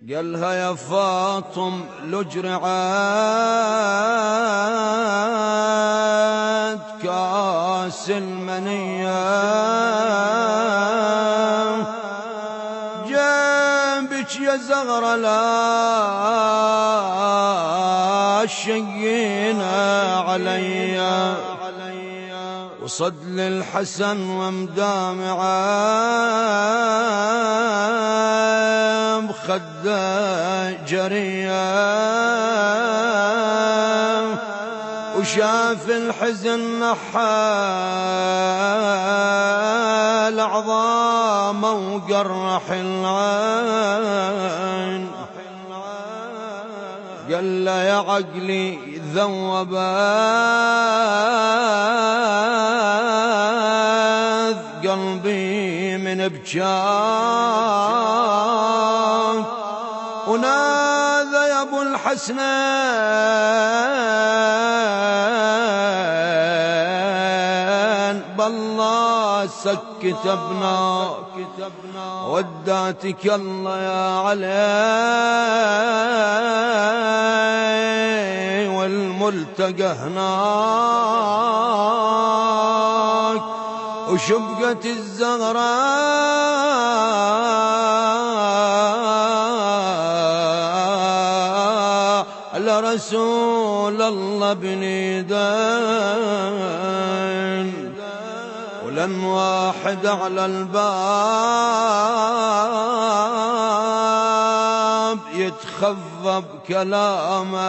قالها يا فاطم لجر عاد كاس المنية جنبك يا زغرة لا شينا عليا وصد للحسن ومدامعة بخده جرية وشاف الحزن نحى العظام وقرح العين قال له يا عقلي ذوبات قلبي من بجاك ونادى يا ابو الحسنين بالله سكت ابناك وداتك الله يا علي والملتقى هناك وشبقت الزغراء لرسول الله بنيدين ولن واحد على الباب يتخفى بكلامه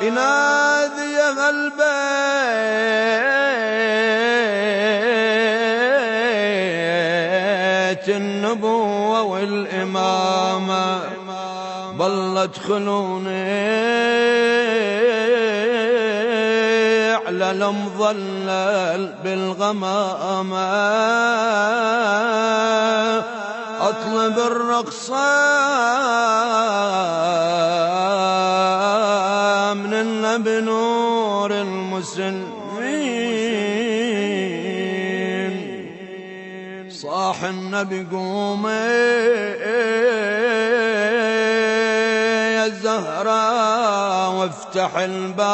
ينادي يا البيت النبوة والإمامة بالله ادخلوني على المظلل بالغمامة اطلب الرقصة من النبي نور المسلمين صاح النبي قومي يا الزهراء وافتح الباب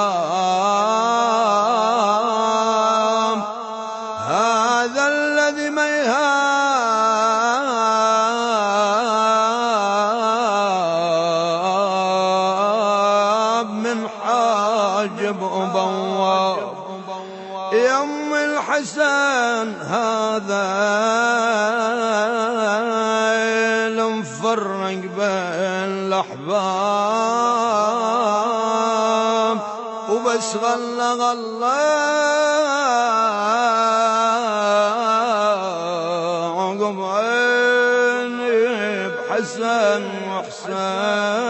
هذا الذي ما يهاب من حاجب وبواب يا ام الحسن هذا المفرق بين الأحباب وبس غلى عقب عيني بحسن وحسين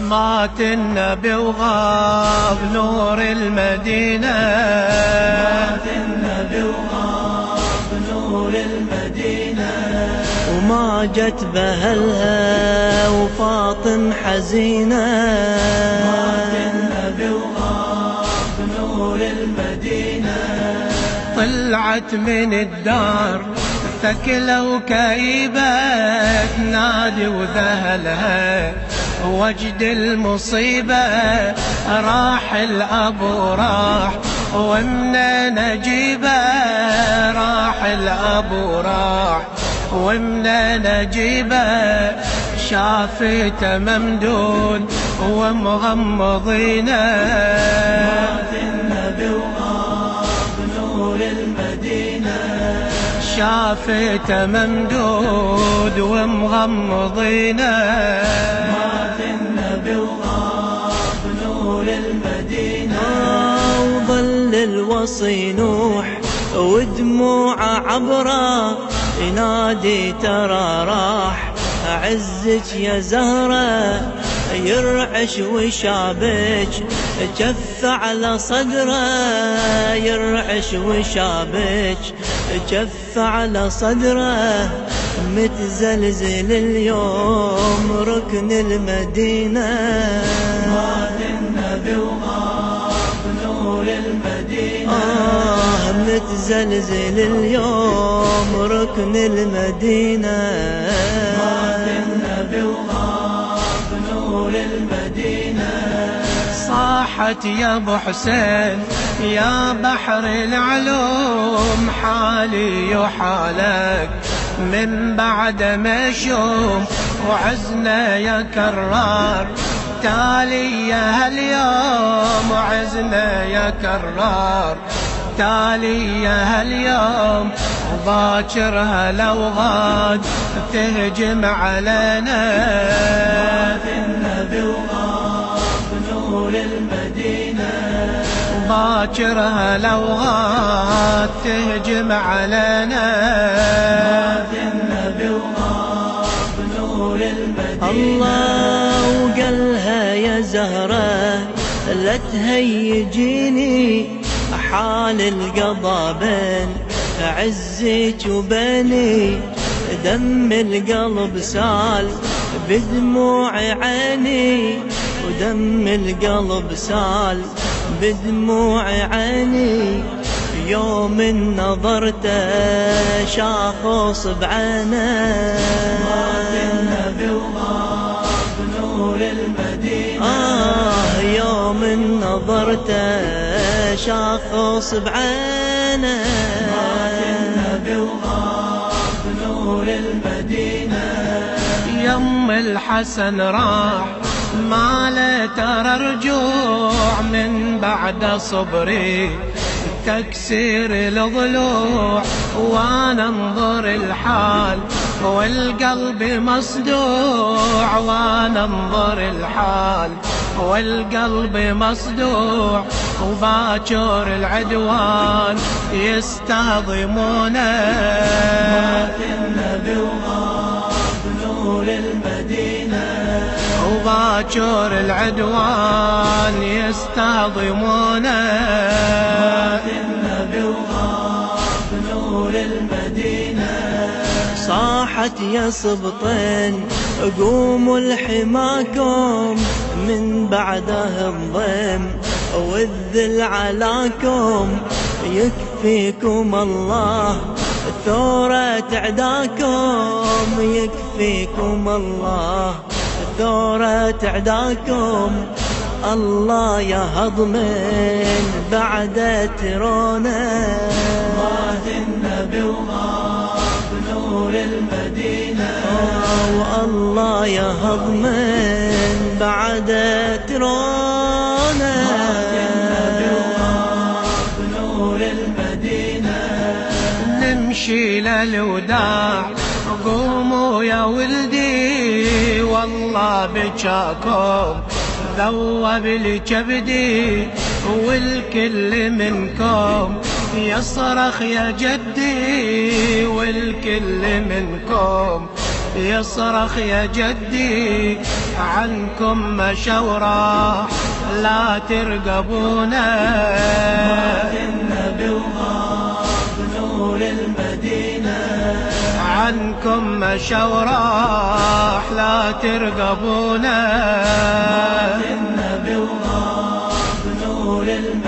مات النبي وغاب نور المدينة مات النبي وغاب نور المدينة وما جت بهلها وفاطم حزينة مات النبي وغاب نور المدينة طلعت من الدار ثكلة وكئيبة تنادي وذهلها وجد المصيبة راح الأبو راح ومن نجيبه راح الأبو راح ومن نجيبه شافته ممدود ومغمضينه مات النبي وغاب نور المدينة شافته ممدود ومغمضينه مات النبي وغاب نور المدينة وظل الوصي نوح ودموعه عبره ينادي ترى راح أعزك يا زهرة يرعش وشابك جف على صدره يرعش وشابك جف على صدره متزلزل اليوم ركن المدينة مات النبي وغاب نور المدينة متزلزل اليوم ركن المدينة، مات النبي وغاب نور المدينة. صاحت يا ابو حسين يا بحر العلوم، حالي وحالك من بعد ما اشوف، وعزنا يا كرار تالي يا هاليوم، وعزنا يا كرار تالي يا هاليوم. وباكرها لو غاد تهجم علينا، مات النبي وغاب نور المدينة. باكرها لو غاد تهجم علينا، مات النبي وغاب نور المدينة. الله وقالها يا زهرة لا تهيجيني، حال القضا بين عزك وبيني، دم القلب سال بدموع عيني، ودم القلب سال بدموع عيني. يوم نظرته شاخص بعينه، مات النبي وغاب نور المدينة. يوم نظرته شاخص بعينه، مات النبي وغاب نور المدينة. يم الحسن راح ما له ترى رجوع، من بعد صبري تكسير الضلوع، وانا انظر الحال والقلب مصدوع، وانا انظر الحال والقلب مصدوع. وباكر العدوان يستهضمونه، مات النبي وغاب نور المدينة. وباكر العدوان يستهضمونه، مات النبي وغاب نور المدينة. صاحت يا سبطين قوموا لحماكم، من بعده الضيم والذل علاكم، يكفيكم الله ثورة عداكم، يكفيكم الله ثورة عداكم. الله يا هضمين بعد ترونه، مات النبي وغاب نور المدينة. والله يا هضمين بعد ترونه، مات النبي وغاب نور المدينة. نمشي للوداع قوموا يا ولدي، والله بجاكم ذوب الكبدي، والكل منكم يصرخ يا جدي، والكل منكم يصرخ يا جدي. عنكم مشورة لا ترقبونا، مات النبي وغاب نور المدينة. عنكم مشورة لا ترقبونا، مات النبي وغاب نور المدينة.